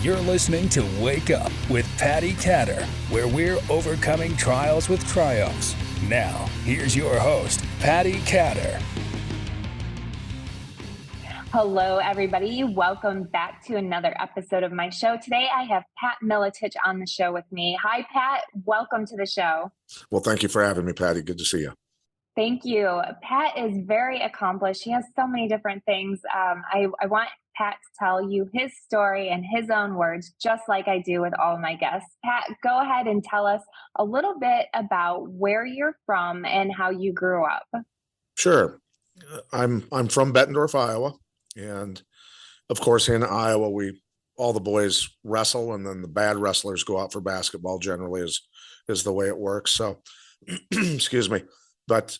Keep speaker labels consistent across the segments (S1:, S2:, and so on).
S1: You're listening to Wake Up with Patti Catter, where we're overcoming trials with triumphs. Now, here's your host, Patti Catter.
S2: Hello, everybody. Welcome back to another episode of my show. Today, I have Pat Miletich on the show with me. Hi, Pat. Welcome to the show.
S3: Well, thank you for having me, Patti. Good to see you.
S2: Thank you. Pat is very accomplished. He has so many different things. I want Pat to tell you his story in his own words, just like I do with all of my guests. Pat, go ahead and tell us a little bit about where you're from and how you grew up.
S3: Sure. I'm from Bettendorf, Iowa. And of course, in Iowa, all the boys wrestle, and then the bad wrestlers go out for basketball generally is the way it works. So, excuse me. But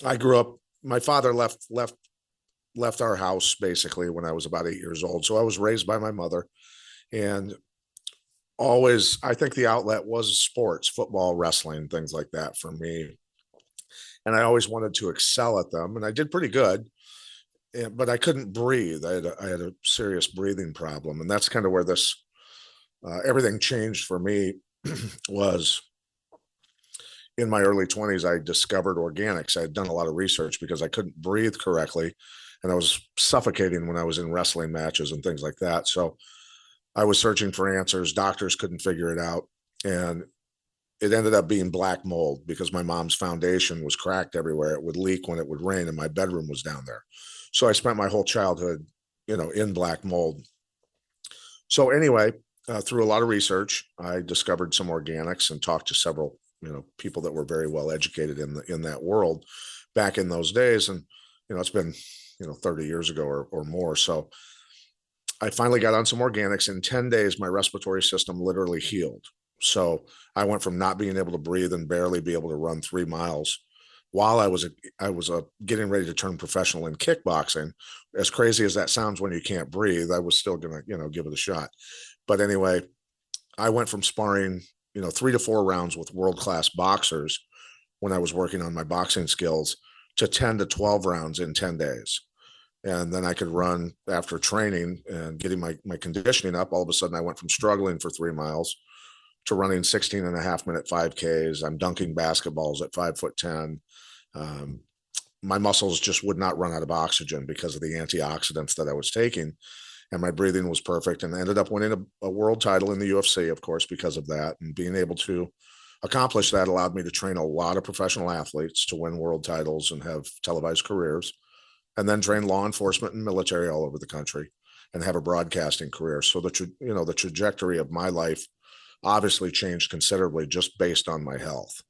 S3: I grew up, my father left our house basically when I was about 8 years old. So I was raised by my mother, and always, I think the outlet was sports, football, wrestling, things like that for me. And I always wanted to excel at them, and I did pretty good, but I couldn't breathe. I had a serious breathing problem. And that's kind of where everything changed for me was in my early 20s, I discovered organics. I had done a lot of research because I couldn't breathe correctly, and I was suffocating when I was in wrestling matches and things like that. So I was searching for answers. Doctors couldn't figure it out. And it ended up being black mold because my mom's foundation was cracked everywhere. It would leak when it would rain, and my bedroom was down there. So I spent my whole childhood, in black mold. So anyway, through a lot of research, I discovered some organics and talked to several people that were very well educated in that world back in those days. And, it's been, 30 years ago or more. So I finally got on some organics. In 10 days, my respiratory system literally healed. So I went from not being able to breathe and barely be able to run 3 miles while I was getting ready to turn professional in kickboxing. As crazy as that sounds when you can't breathe, I was still going to, give it a shot. But anyway, I went from sparring 3 to 4 rounds with world-class boxers when I was working on my boxing skills to 10 to 12 rounds in 10 days. And then I could run after training and getting my conditioning up. All of a sudden I went from struggling for 3 miles to running 16.5-minute 5Ks. I'm dunking basketballs at 5'10". My muscles just would not run out of oxygen because of the antioxidants that I was taking. And my breathing was perfect, and I ended up winning a world title in the UFC, of course, because of that. And being able to accomplish that allowed me to train a lot of professional athletes to win world titles and have televised careers, and then train law enforcement and military all over the country and have a broadcasting career. So the trajectory of my life obviously changed considerably just based on my health.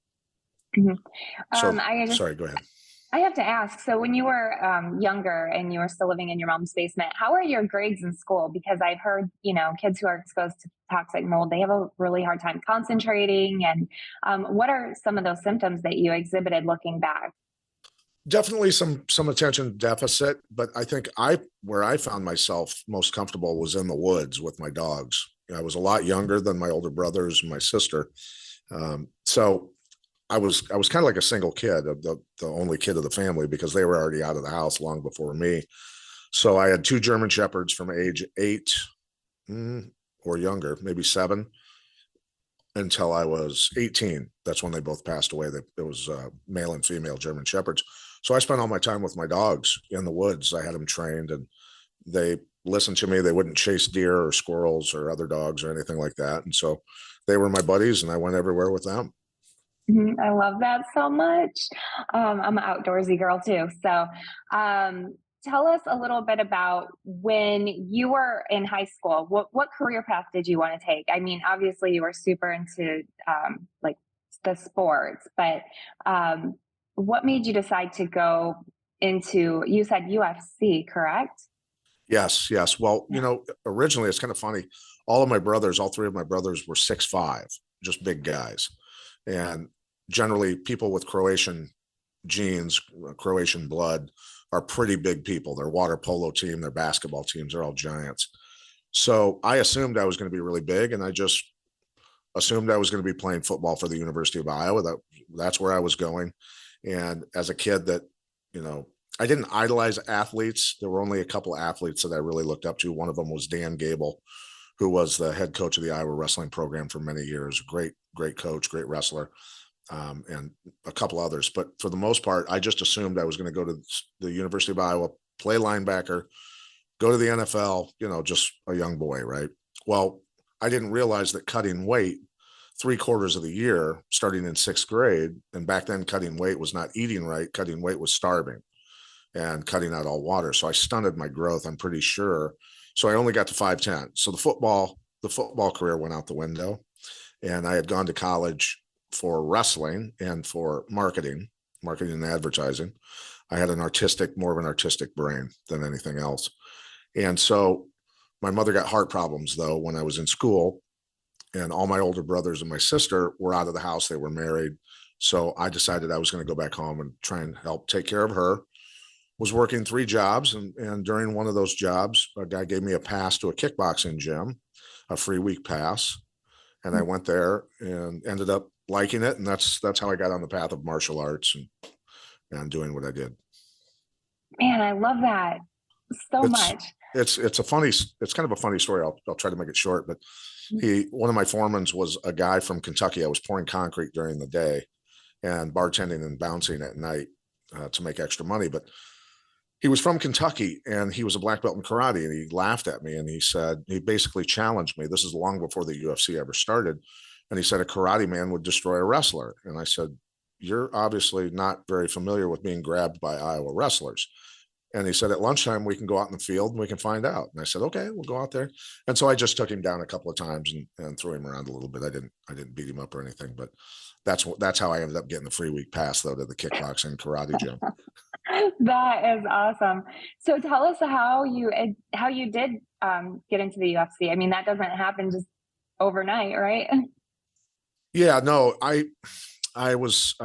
S2: Mm-hmm.
S3: Sorry, go ahead.
S2: I have to ask, so when you were younger and you were still living in your mom's basement, how are your grades in school? Because I've heard, kids who are exposed to toxic mold, they have a really hard time concentrating. And what are some of those symptoms that you exhibited looking back?
S3: Definitely some attention deficit, but I think where I found myself most comfortable was in the woods with my dogs. I was a lot younger than my older brothers and my sister. So I was kind of like a single kid, the only kid of the family, because they were already out of the house long before me. So I had 2 German Shepherds from age 8 or younger, maybe 7, until I was 18. That's when they both passed away. It was male and female German Shepherds. So I spent all my time with my dogs in the woods. I had them trained, and they listened to me. They wouldn't chase deer or squirrels or other dogs or anything like that. And so they were my buddies, and I went everywhere with them.
S2: I love that so much. I'm an outdoorsy girl too. So tell us a little bit about when you were in high school. What career path did you want to take? I mean, obviously you were super into like the sports, but what made you decide to go into, you said UFC, correct?
S3: Yes. Well, originally it's kind of funny. All 3 of my brothers were 6'5", just big guys. And generally people with Croatian genes, Croatian blood, are pretty big people. Their water polo team, their basketball teams are all giants. So I assumed I was going to be really big, and I just assumed I was going to be playing football for the University of Iowa. That's where I was going. And as a kid I didn't idolize athletes. There were only a couple athletes that I really looked up to. One of them was Dan Gable, who was the head coach of the Iowa wrestling program for many years. Great coach, great wrestler, and a couple others. But for the most part, I just assumed I was going to go to the University of Iowa, play linebacker, go to the NFL, just a young boy, right? Well, I didn't realize that cutting weight 3/4 of the year, starting in 6th grade, and back then cutting weight was not eating right. Cutting weight was starving and cutting out all water. So I stunted my growth, I'm pretty sure. So I only got to 5'10". So the football career went out the window, and I had gone to college for wrestling and for marketing and advertising. I had more of an artistic brain than anything else. And so my mother got heart problems though when I was in school, and all my older brothers and my sister were out of the house. They were married. So I decided I was going to go back home and try and help take care of her. Was working 3 jobs. And during one of those jobs, a guy gave me a pass to a kickboxing gym, a free week pass. And I went there and ended up liking it. And that's how I got on the path of martial arts and doing what I did.
S2: Man, I love that so much.
S3: It's kind of a funny story. I'll try to make it short, but one of my foremans was a guy from Kentucky. I was pouring concrete during the day and bartending and bouncing at night to make extra money. But he was from Kentucky, and he was a black belt in karate, and he laughed at me, and he basically challenged me. This is long before the UFC ever started. And he said, a karate man would destroy a wrestler. And I said, you're obviously not very familiar with being grabbed by Iowa wrestlers. And he said, at lunchtime, we can go out in the field and we can find out. And I said, okay, we'll go out there. And so I just took him down a couple of times and threw him around a little bit. I didn't beat him up or anything, but that's how I ended up getting the free week pass though to the kickboxing karate gym.
S2: That is awesome. So tell us how you did get into the UFC. I mean, that doesn't happen just overnight, right?
S3: Yeah, no, I was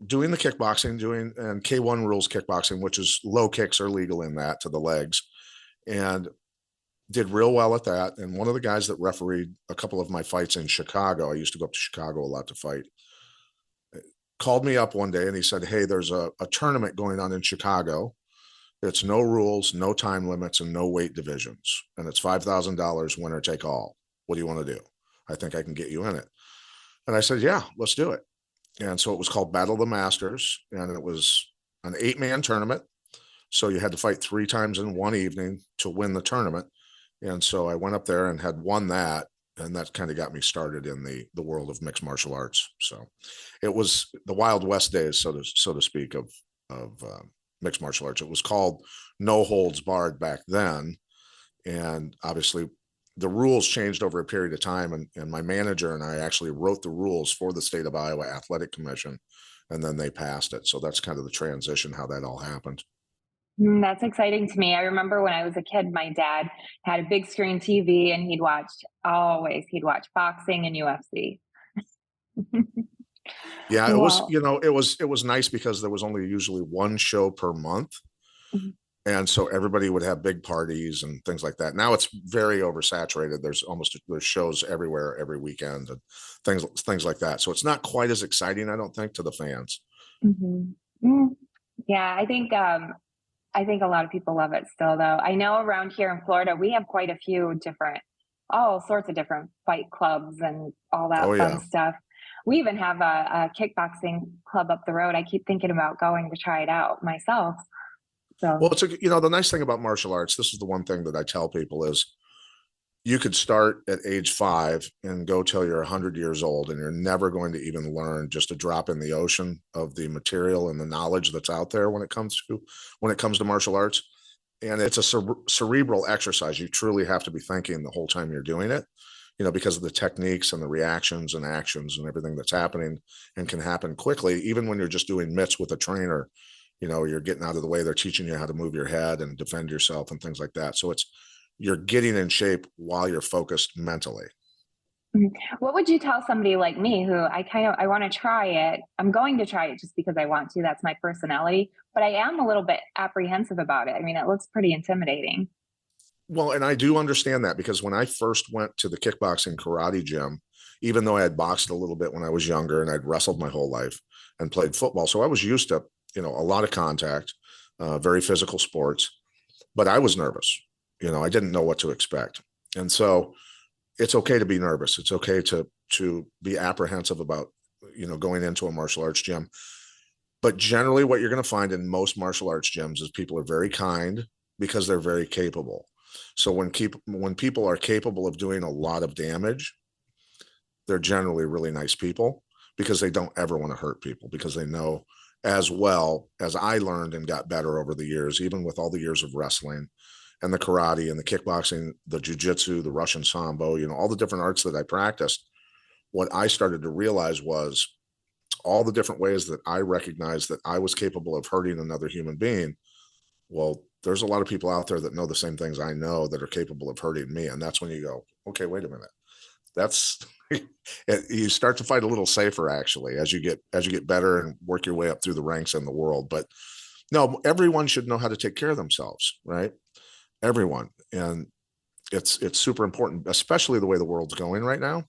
S3: doing the kickboxing, and K1 rules kickboxing, which is low kicks are legal in that to the legs, and did real well at that. And one of the guys that refereed a couple of my fights in Chicago, I used to go up to Chicago a lot to fight, called me up one day and he said, hey, there's a tournament going on in Chicago. It's no rules, no time limits, and no weight divisions. And it's $5,000 winner take all. What do you want to do? I think I can get you in it. And I said, yeah, let's do it. And so it was called Battle of the Masters, and it was an 8-man tournament. So you had to fight 3 times in one evening to win the tournament. And so I went up there and had won that. And that kind of got me started in the world of mixed martial arts. So it was the Wild West days, so to speak, of mixed martial arts. It was called No Holds Barred back then. And obviously the rules changed over a period of time. And my manager and I actually wrote the rules for the state of Iowa Athletic Commission, and then they passed it. So that's kind of the transition, how that all happened.
S2: That's exciting to me. I remember when I was a kid, my dad had a big screen TV and he'd watch boxing and UFC.
S3: Yeah, it
S2: Wow.
S3: was, it was nice because there was only usually one show per month.
S2: Mhm.
S3: And so everybody would have big parties and things like that. Now it's very oversaturated. There's shows everywhere every weekend and things like that. So it's not quite as exciting, I don't think, to the fans.
S2: Mm-hmm. Yeah, I think a lot of people love it still, though. I know around here in Florida, we have quite a few all sorts of different fight clubs and all that fun stuff. We even have a kickboxing club up the road. I keep thinking about going to try it out myself. So,
S3: Well, the nice thing about martial arts, this is the one thing that I tell people is you could start at age 5 and go till you're 100 years old, and you're never going to even learn just a drop in the ocean of the material and the knowledge that's out there when it comes to martial arts. And it's a cerebral exercise. You truly have to be thinking the whole time you're doing it, because of the techniques and the reactions and actions and everything that's happening and can happen quickly. Even when you're just doing mitts with a trainer, you're getting out of the way. They're teaching you how to move your head and defend yourself and things like that. So you're getting in shape while you're focused mentally.
S2: what would you tell somebody like me who I want to try it? I'm going to try it just because I want to. That's my personality, but I am a little bit apprehensive about it. I mean, it looks pretty intimidating.
S3: Well, and I do understand that, because when I first went to the kickboxing karate gym, even though I had boxed a little bit when I was younger and I'd wrestled my whole life and played football, so I was used to, a lot of contact, very physical sports, but I was nervous. I didn't know what to expect. And so it's okay to be nervous. It's okay to be apprehensive about, going into a martial arts gym. But generally what you're going to find in most martial arts gyms is people are very kind because they're very capable. So when people are capable of doing a lot of damage, they're generally really nice people because they don't ever want to hurt people, because they know, as well as I learned and got better over the years, even with all the years of wrestling and the karate and the kickboxing, the jujitsu, the Russian sambo, all the different arts that I practiced, what I started to realize was all the different ways that I recognized that I was capable of hurting another human being. Well, there's a lot of people out there that know the same things I know that are capable of hurting me. And that's when you go, okay, wait a minute. That's you start to fight a little safer, actually, as you get better and work your way up through the ranks in the world. But no, everyone should know how to take care of themselves, right? Everyone. And it's super important, especially the way the world's going right now.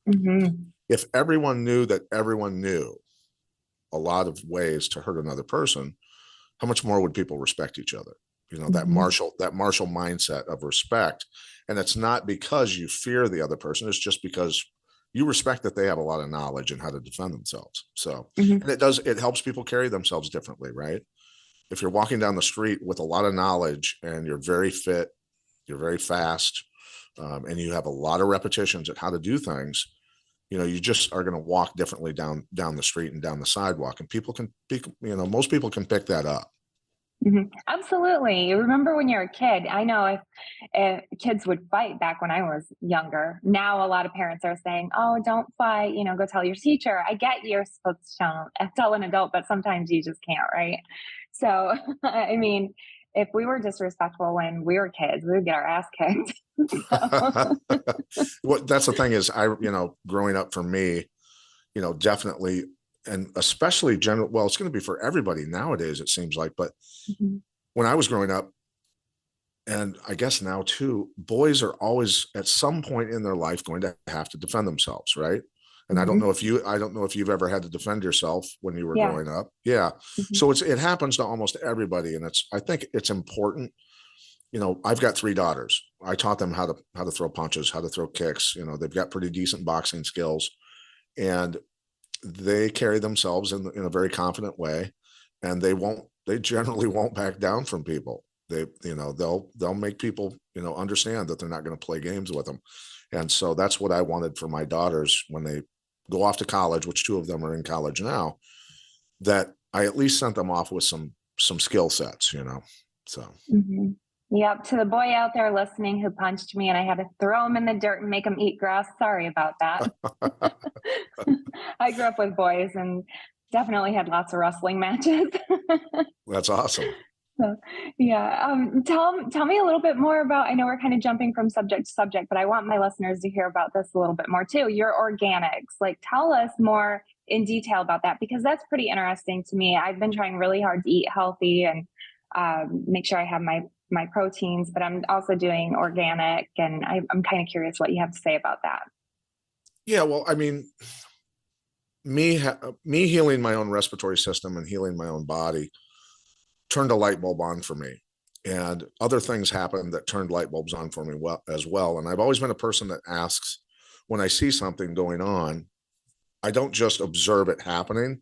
S2: Mm-hmm.
S3: If everyone knew that everyone knew a lot of ways to hurt another person, how much more would people respect each other?
S2: Mm-hmm.
S3: That martial mindset of respect. And it's not because you fear the other person. It's just because you respect that they have a lot of knowledge and how to defend themselves. So,
S2: Mm-hmm.
S3: and it helps people carry themselves differently, right? If you're walking down the street with a lot of knowledge and you're very fit, you're very fast, and you have a lot of repetitions at how to do things, you just are going to walk differently down the street and down the sidewalk, and people can pick, most people can pick that up.
S2: Mm-hmm. Absolutely. You remember when you're a kid, I know if kids would fight back when I was younger. Now a lot of parents are saying, oh, don't fight, go tell your teacher. I get you're supposed to tell an adult, but sometimes you just can't, right? So, I mean, if we were disrespectful when we were kids, we would get our ass kicked.
S3: Well, that's the thing is, growing up for me, definitely, and especially well, it's going to be for everybody nowadays, it seems like. But
S2: Mm-hmm.
S3: when I was growing up, and I guess now too, boys are always at some point in their life going to have to defend themselves, right? And
S2: Mm-hmm.
S3: I don't know if you've ever had to defend yourself when you were growing up. Yeah.
S2: Mm-hmm.
S3: So it happens to almost everybody. And I think it's important. I've got 3 daughters. I taught them how to throw punches, how to throw kicks. They've got pretty decent boxing skills, and they carry themselves in a very confident way, and they generally won't back down from people. They'll make people, understand that they're not going to play games with them. And so that's what I wanted for my daughters when they go off to college, which 2 of them are in college now, that I at least sent them off with some skill sets, so.
S2: Mm-hmm. Yep. To the boy out there listening who punched me and I had to throw him in the dirt and make him eat grass. Sorry about that. I grew up with boys and definitely had lots of wrestling matches.
S3: That's awesome.
S2: So, yeah. Tell me a little bit more about, I know we're kind of jumping from subject to subject, but I want my listeners to hear about this a little bit more too. Your organics, tell us more in detail about that, because that's pretty interesting to me. I've been trying really hard to eat healthy and make sure I have my proteins, but I'm also doing organic, and I'm kind of curious what you have to say about that.
S3: Yeah, well, I mean, me healing my own respiratory system and healing my own body turned a light bulb on for me, and other things happened that turned light bulbs on for me as well. And I've always been a person that asks, when I see something going on, I don't just observe it happening.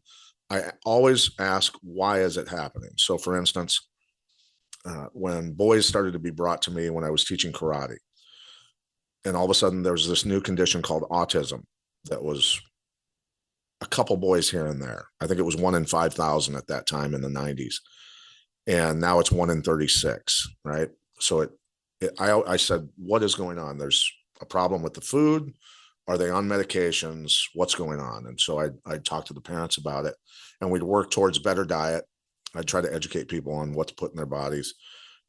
S3: I always ask, why is it happening? So for instance, when boys started to be brought to me when I was teaching karate, and all of a sudden there's this new condition called autism that was a couple boys here and there. I think it was 1 in 5,000 at that time in the 90s. And now it's 1 in 36, right? So I said, what is going on? There's a problem with the food. Are they on medications? What's going on? And so I'd talk to the parents about it, and we'd work towards better diet. I'd try to educate people on what to put in their bodies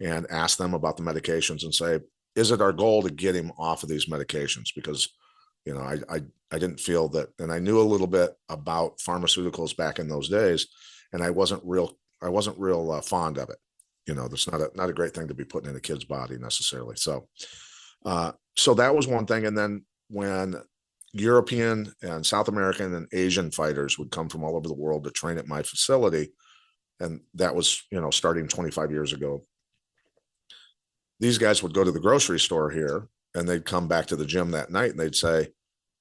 S3: and ask them about the medications and say, is it our goal to get him off of these medications? Because, I didn't feel that, and I knew a little bit about pharmaceuticals back in those days, and I wasn't real fond of it. That's not a great thing to be putting in a kid's body necessarily. So that was one thing. And then when European and South American and Asian fighters would come from all over the world to train at my facility, and that was, starting 25 years ago, these guys would go to the grocery store here and they'd come back to the gym that night and they'd say,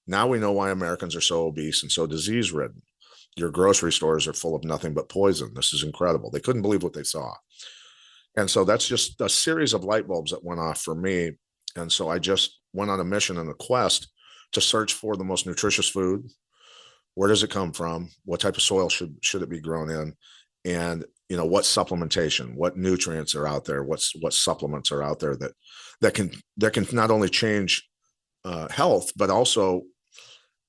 S3: now we know why Americans are so obese and so disease ridden. Your grocery stores are full of nothing but poison. This is incredible. They couldn't believe what they saw. And so that's just a series of light bulbs that went off for me. And so I just went on a mission and a quest to search for the most nutritious food. Where does it come from? What type of soil should it be grown in? And what supplementation, what nutrients are out there, what supplements are out there that can not only change health, but also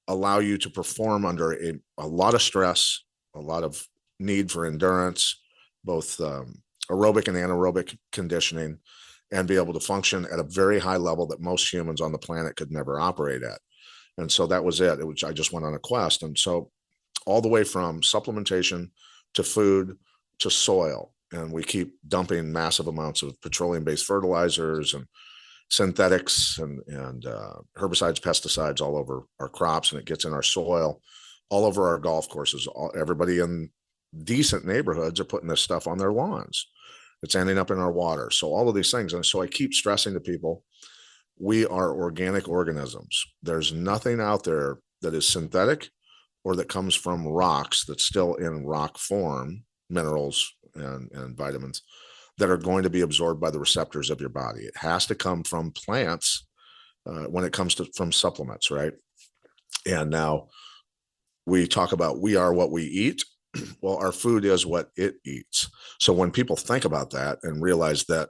S3: allow you to perform under a lot of stress, a lot of need for endurance, both aerobic and anaerobic conditioning, and be able to function at a very high level that most humans on the planet could never operate at. And so that was it. I just went on a quest. And so all the way from supplementation to food to soil, and we keep dumping massive amounts of petroleum-based fertilizers and synthetics and herbicides, pesticides all over our crops, and it gets in our soil, all over our golf courses. Everybody in decent neighborhoods are putting this stuff on their lawns. It's ending up in our water. So all of these things. And so I keep stressing to people, we are organic organisms. There's nothing out there that is synthetic or that comes from rocks that's still in rock form, minerals and vitamins, that are going to be absorbed by the receptors of your body. It has to come from plants when it comes to from supplements, right? And now we talk about we are what we eat. Well, our food is what it eats. So when people think about that and realize that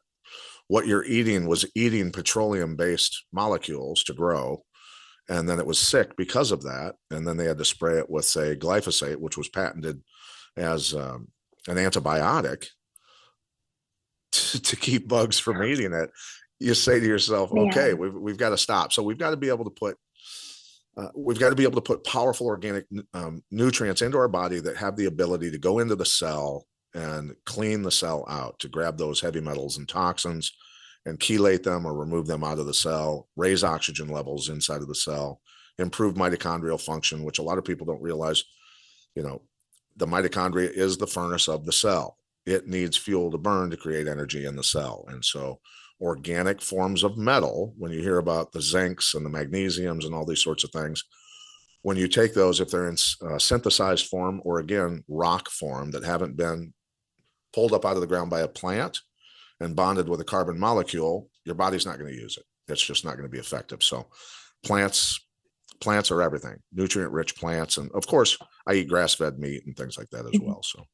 S3: what you're eating was eating petroleum-based molecules to grow, and then it was sick because of that, and then they had to spray it with, say, glyphosate, which was patented as an antibiotic to keep bugs from eating it, you say to yourself, okay, we've got to stop. So we've got to be able to put powerful organic nutrients into our body that have the ability to go into the cell and clean the cell out, to grab those heavy metals and toxins and chelate them or remove them out of the cell, raise oxygen levels inside of the cell, improve mitochondrial function, which a lot of people don't realize. The mitochondria is the furnace of the cell. It needs fuel to burn to create energy in the cell. And so organic forms of metal, when you hear about the zincs and the magnesiums and all these sorts of things, when you take those, if they're in synthesized form or, again, rock form that haven't been pulled up out of the ground by a plant and bonded with a carbon molecule, your body's not going to use it. It's just not going to be effective. So plants are everything, nutrient-rich plants. And, of course, I eat grass-fed meat and things like that as well. So.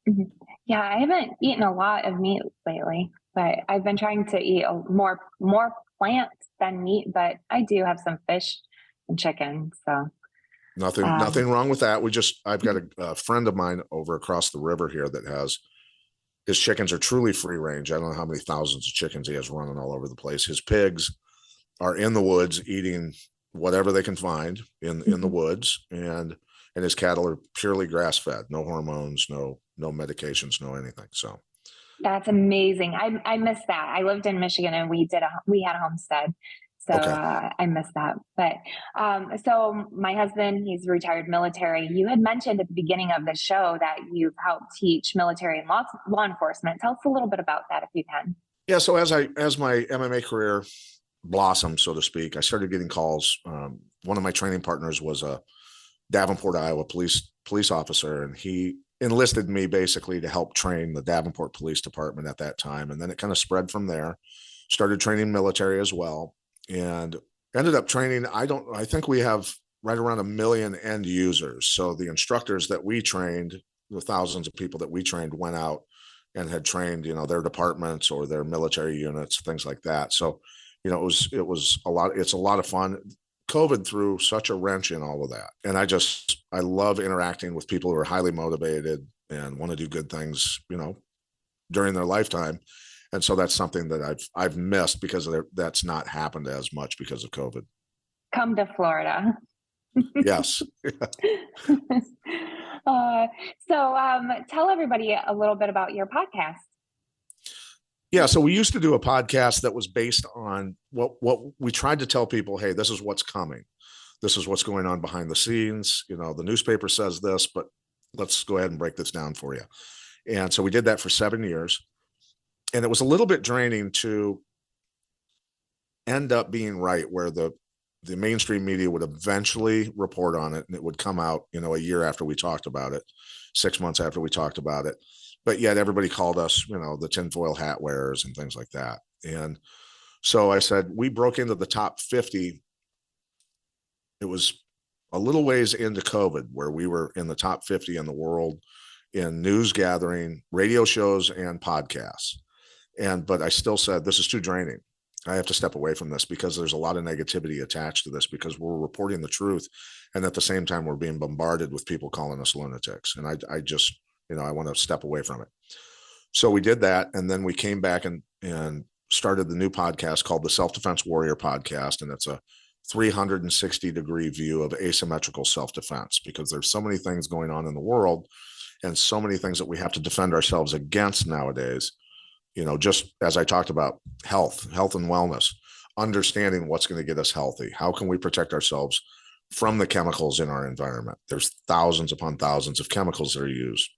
S2: Mm-hmm. Yeah, I haven't eaten a lot of meat lately, but I've been trying to eat more plants than meat, but I do have some fish and chicken. So
S3: nothing wrong with that. I've got a friend of mine over across the river here that his chickens are truly free range. I don't know how many thousands of chickens he has running all over the place. His pigs are in the woods eating whatever they can find in the woods, and his cattle are purely grass fed, no hormones, no medications, no anything. So
S2: that's amazing. I miss that. I lived in Michigan and we had a homestead. So okay. I miss that. But so my husband, he's retired military. You had mentioned at the beginning of the show that you've helped teach military and law enforcement. Tell us a little bit about that if you can. Yeah. So as my MMA career blossomed, so to speak, I started getting calls. One of my training partners was a Davenport, Iowa police officer, and he enlisted me basically to help train the Davenport Police Department at that time. And then it kind of spread from there, started training military as well, and ended up training. I think we have right around 1 million end users. So the instructors that we trained, the thousands of people that we trained, went out and had trained, their departments or their military units, things like that. So, it was a lot. It's a lot of fun. COVID threw such a wrench in all of that. And I love interacting with people who are highly motivated and want to do good things, during their lifetime. And so that's something that I've missed because that's not happened as much because of COVID. Come to Florida. Yes. So tell everybody a little bit about your podcast.
S3: Yeah. So we used to do a podcast that was based on what we tried to tell people, hey, this is what's coming. This is what's going on behind the scenes. The newspaper says this, but let's go ahead and break this down for you. And so we did that for 7 years. And it was a little bit draining to end up being right, where the mainstream media would eventually report on it, and it would come out, a year after we talked about it, 6 months after we talked about it. But yet everybody called us, the tinfoil hat wearers and things like that. And so I said, we broke into the top 50. It was a little ways into COVID where we were in the top 50 in the world in news gathering, radio shows, and podcasts. But I still said, this is too draining. I have to step away from this because there's a lot of negativity attached to this, because we're reporting the truth. And at the same time, we're being bombarded with people calling us lunatics. And I just, I want to step away from it. So we did that. And then we came back and started the new podcast called the Self-Defense Warrior Podcast. And it's a 360-degree view of asymmetrical self-defense, because there's so many things going on in the world and so many things that we have to defend ourselves against nowadays. Just as I talked about health and wellness, understanding what's going to get us healthy. How can we protect ourselves from the chemicals in our environment? There's thousands upon thousands of chemicals that are used,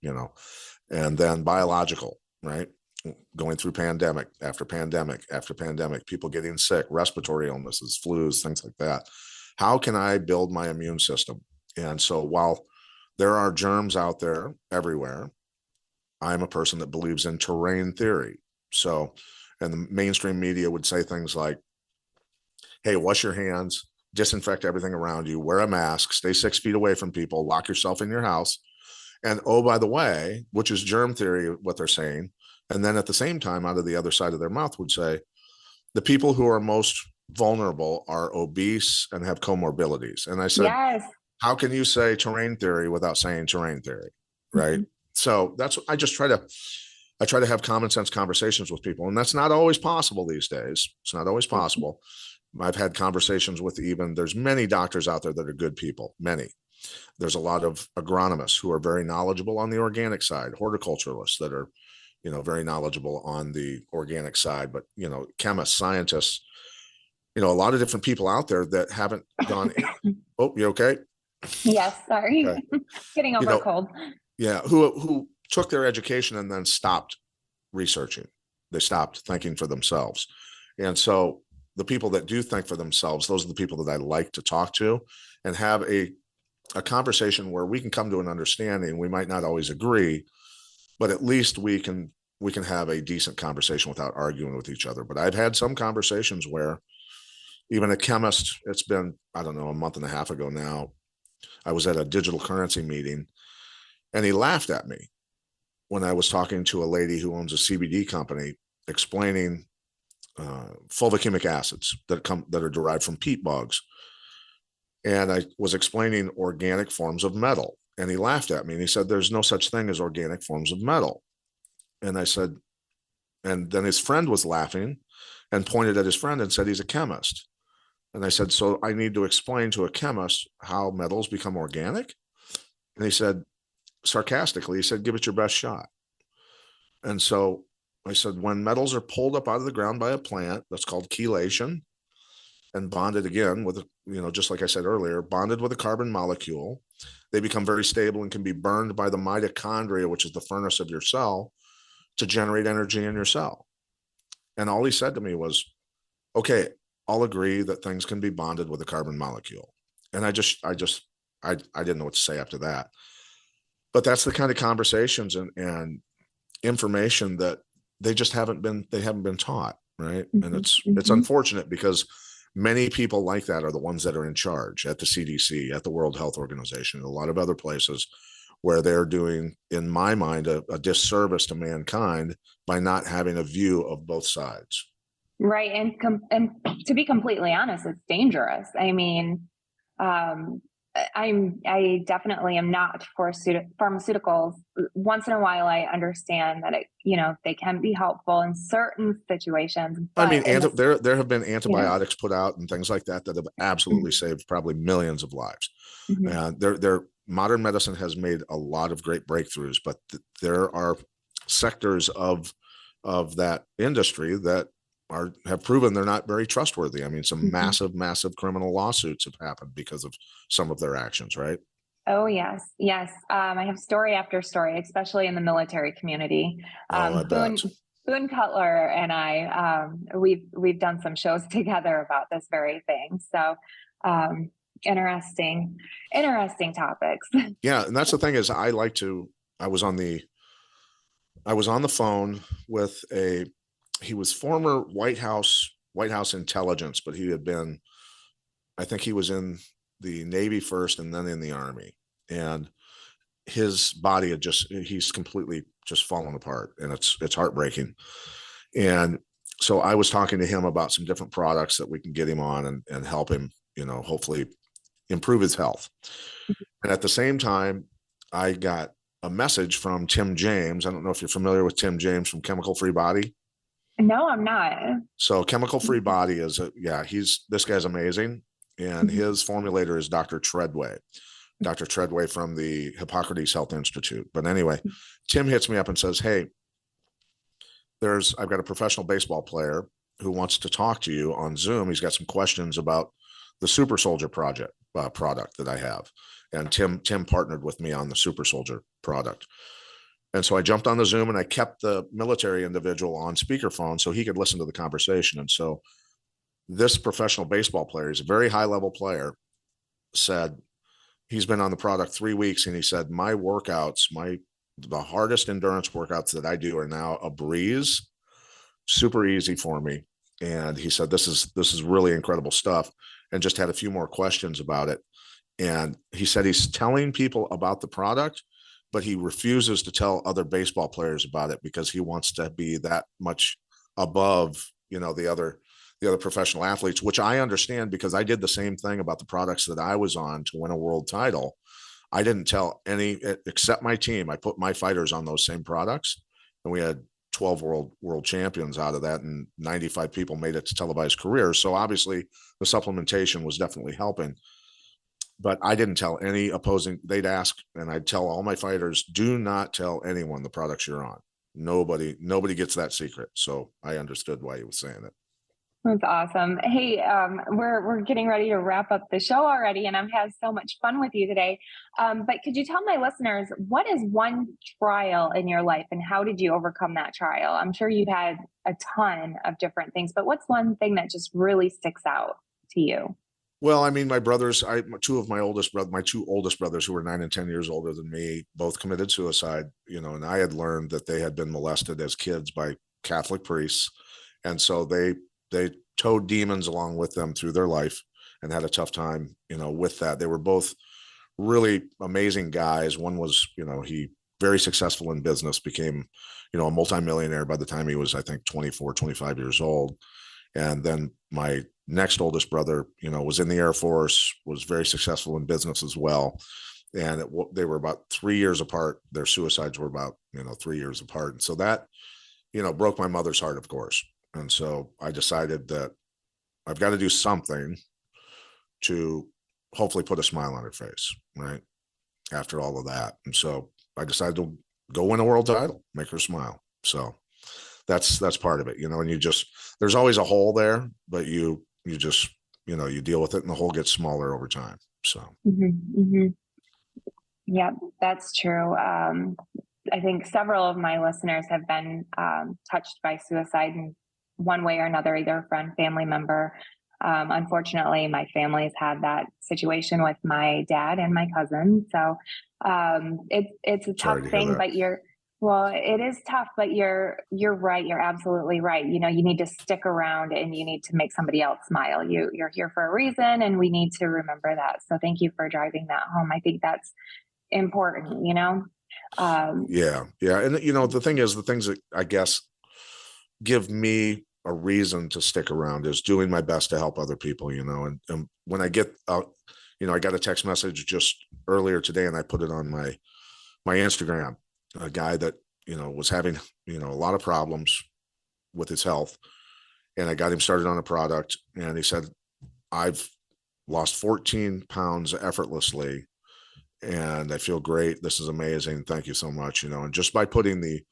S3: and then biological, right? Going through pandemic after pandemic after pandemic, people getting sick, respiratory illnesses, flus, things like that. How can I build my immune system? And so while there are germs out there everywhere, I'm a person that believes in terrain theory. So, and the mainstream media would say things like, hey, wash your hands, disinfect everything around you, wear a mask, stay 6 feet away from people, lock yourself in your house. And oh, by the way, which is germ theory, what they're saying. And then at the same time, out of the other side of their mouth would say, the people who are most vulnerable are obese and have comorbidities. And I said,
S2: Yes.
S3: How can you say terrain theory without saying terrain theory? Right. Mm-hmm. So that's, I try to have common sense conversations with people, and that's not always possible these days. It's not always possible. I've had conversations with there's many doctors out there that are good people, many. There's a lot of agronomists who are very knowledgeable on the organic side, horticulturalists that are, very knowledgeable on the organic side, but, chemists, scientists, a lot of different people out there that haven't gone, oh, you okay?
S2: Yes, sorry. Okay. Getting over a cold.
S3: Yeah, who took their education and then stopped researching. They stopped thinking for themselves. And so the people that do think for themselves, those are the people that I like to talk to and have a conversation where we can come to an understanding. We might not always agree, but at least we can have a decent conversation without arguing with each other. But I've had some conversations where even a chemist, it's been, I don't know, a month and a half ago now, I was at a digital currency meeting, and he laughed at me when I was talking to a lady who owns a CBD company, explaining fulvicumic acids that are derived from peat bogs. And I was explaining organic forms of metal, and he laughed at me and he said, there's no such thing as organic forms of metal. And I said, and then his friend was laughing and pointed at his friend and said, he's a chemist. And I said, so I need to explain to a chemist how metals become organic? And he said, sarcastically, he said, give it your best shot. And so I said, when metals are pulled up out of the ground by a plant, that's called chelation, and bonded again with, just like I said earlier, bonded with a carbon molecule, they become very stable and can be burned by the mitochondria, which is the furnace of your cell, to generate energy in your cell. And all he said to me was, okay, I'll agree that things can be bonded with a carbon molecule. And I didn't know what to say after that. But that's the kind of conversations and information that they just haven't been taught, right? And it's unfortunate, because many people like that are the ones that are in charge at the CDC, at the World Health Organization, and a lot of other places, where they're doing, in my mind, a disservice to mankind by not having a view of both sides.
S2: Right. And to be completely honest, it's dangerous. I mean, I definitely am not for pharmaceuticals. Once in a while, I understand that they can be helpful in certain situations.
S3: I mean, there have been antibiotics put out and things like that have absolutely saved probably millions of lives. Modern medicine has made a lot of great breakthroughs, but there are sectors of that industry that have proven they're not very trustworthy. I mean, some massive criminal lawsuits have happened because of some of their actions, right?
S2: Oh, yes. I have story after story, especially in the military community.
S3: I bet.
S2: Boone Cutler and I, we've done some shows together about this very thing. So, interesting, interesting topics.
S3: Yeah. And that's the thing is I was on the phone with he was former White House intelligence, but I think he was in the Navy first and then in the Army. And his body he's completely just fallen apart, and it's heartbreaking. And so I was talking to him about some different products that we can get him on and help him, hopefully improve his health. And at the same time, I got a message from Tim James. I don't know if you're familiar with Tim James from Chemical Free Body.
S2: No, I'm not.
S3: So Chemical Free Body this guy's amazing. And his formulator is Dr. Treadway from the Hippocrates Health Institute. But anyway, Tim hits me up and says, hey, I've got a professional baseball player who wants to talk to you on Zoom. He's got some questions about the Super Soldier product that I have. And Tim partnered with me on the Super Soldier product. And so I jumped on the Zoom and I kept the military individual on speakerphone so he could listen to the conversation. And so this professional baseball player, he's a very high level player, said he's been on the product 3 weeks. And he said, my workouts, the hardest endurance workouts that I do are now a breeze, super easy for me. And he said, this is really incredible stuff, and just had a few more questions about it. And he said he's telling people about the product, but he refuses to tell other baseball players about it because he wants to be that much above, the other professional athletes, which I understand because I did the same thing about the products that I was on to win a world title. I didn't tell any except my team. I put my fighters on those same products, and we had 12 world champions out of that, and 95 people made it to televised careers. So obviously the supplementation was definitely helping. But I didn't tell any opposing. They'd ask, and I'd tell all my fighters, do not tell anyone the products you're on. Nobody gets that secret. So I understood why he was saying it.
S2: That's awesome. Hey, we're getting ready to wrap up the show already, and I've had so much fun with you today. But could you tell my listeners, what is one trial in your life, and how did you overcome that trial? I'm sure you've had a ton of different things, but what's one thing that just really sticks out to you?
S3: Well, I mean, my brothers, my two oldest brothers who were 9 and 10 years older than me, both committed suicide, and I had learned that they had been molested as kids by Catholic priests. And so they towed demons along with them through their life and had a tough time, with that. They were both really amazing guys. One was, he very successful in business, became, a multimillionaire by the time he was, I think, 24, 25 years old. And then my next oldest brother, was in the Air Force, was very successful in business as well. And they were about 3 years apart. Their suicides were about, 3 years apart. And so that, broke my mother's heart, of course. And so I decided that I've got to do something to hopefully put a smile on her face, right? After all of that. And so I decided to go win a world title, make her smile. So that's part of it, and there's always a hole there, but you just, you deal with it and the hole gets smaller over time. So.
S2: Yeah, that's true. I think several of my listeners have been touched by suicide in one way or another, either a friend, family member. Unfortunately, my family's had that situation with my dad and my cousin. So it's a tough thing, but it is tough, but you're right. You're absolutely right. You need to stick around and you need to make somebody else smile. You're here for a reason, and we need to remember that. So thank you for driving that home. I think that's important,
S3: Yeah. And, the thing is, the things that I guess give me a reason to stick around is doing my best to help other people, and when I get out, I got a text message just earlier today and I put it on my Instagram, a guy that, was having, a lot of problems with his health, and I got him started on a product, and he said, I've lost 14 pounds effortlessly and I feel great. This is amazing. Thank you so much. And just by putting the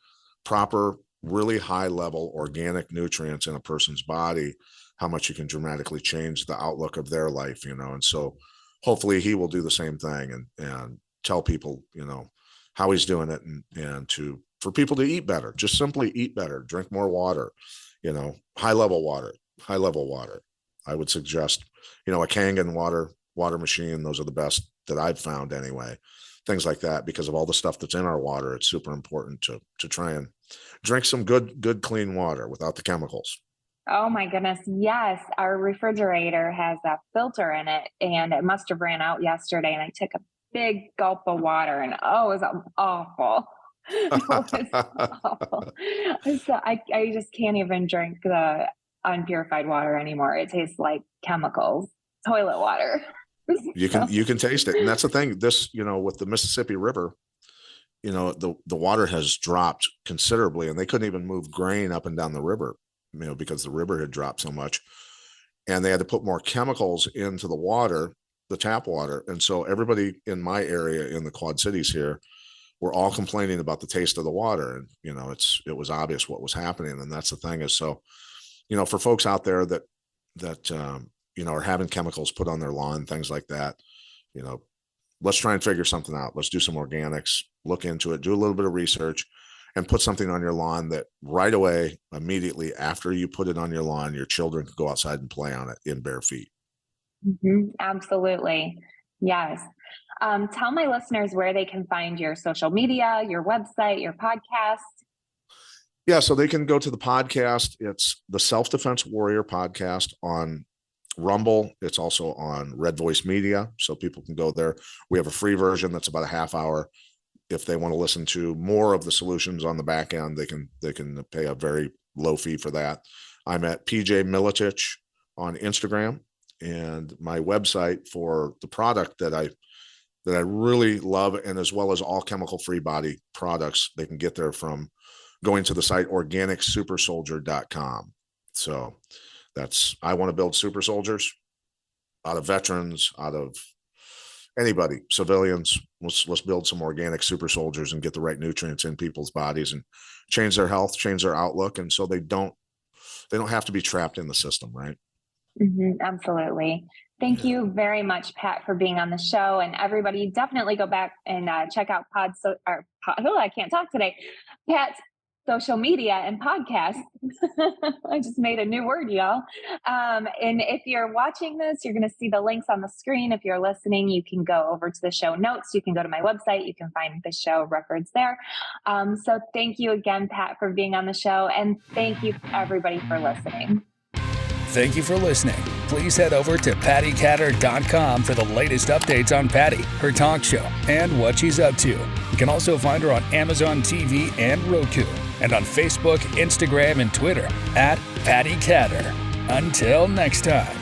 S3: proper, really high level organic nutrients in a person's body, how much you can dramatically change the outlook of their life, and so hopefully he will do the same thing and tell people, how he's doing it and to for people to eat better, just simply eat better, drink more water, high level water. I would suggest, a Kangen water machine. Those are the best that I've found anyway. Things like that, because of all the stuff that's in our water. It's super important to try and drink some good clean water without the chemicals.
S2: Oh my goodness. Yes. Our refrigerator has a filter in it, and it must have ran out yesterday, and I took a big gulp of water, and it was awful. It was awful. So I just can't even drink the unpurified water anymore. It tastes like chemicals, toilet water.
S3: You can taste it. And that's the thing, with the Mississippi River, the water has dropped considerably, and they couldn't even move grain up and down the river, because the river had dropped so much, and they had to put more chemicals into the water, the tap water. And so everybody in my area in the Quad Cities here were all complaining about the taste of the water. And, it was obvious what was happening. And that's the thing is, so, for folks out there that are having chemicals put on their lawn, things like that, let's try and figure something out. Let's do some organics, look into it, do a little bit of research, and put something on your lawn that right away, immediately after you put it on your lawn, your children can go outside and play on it in bare feet.
S2: Mm-hmm. Absolutely. Yes. Tell my listeners where they can find your social media, your website, your podcast.
S3: Yeah, so they can go to the podcast. It's the Self-Defense Warrior podcast on Rumble. It's also on Red Voice Media, so people can go there. We have a free version that's about a half hour. If they want to listen to more of the solutions on the back end, they can pay a very low fee for that. I'm at PJ Miletich on Instagram, and my website for the product that I really love, and as well as all chemical-free body products, they can get there from going to the site organicsupersoldier.com. So I want to build super soldiers out of veterans, out of anybody, civilians. Let's build some organic super soldiers and get the right nutrients in people's bodies and change their health, change their outlook. And so they don't have to be trapped in the system. Right.
S2: Mm-hmm, absolutely. Thank you very much, Pat, for being on the show. And everybody definitely go back and check out I can't talk today. Pat's social media and podcast. I just made a new word, y'all. And if you're watching this, you're going to see the links on the screen. If you're listening, you can go over to the show notes. You can go to my website. You can find the show records there. So thank you again, Pat, for being on the show. And thank you, everybody, for listening.
S1: Thank you for listening. Please head over to pattycatter.com for the latest updates on Patti, her talk show, and what she's up to. You can also find her on Amazon TV and Roku, and on Facebook, Instagram, and Twitter at Patti Catter. Until next time.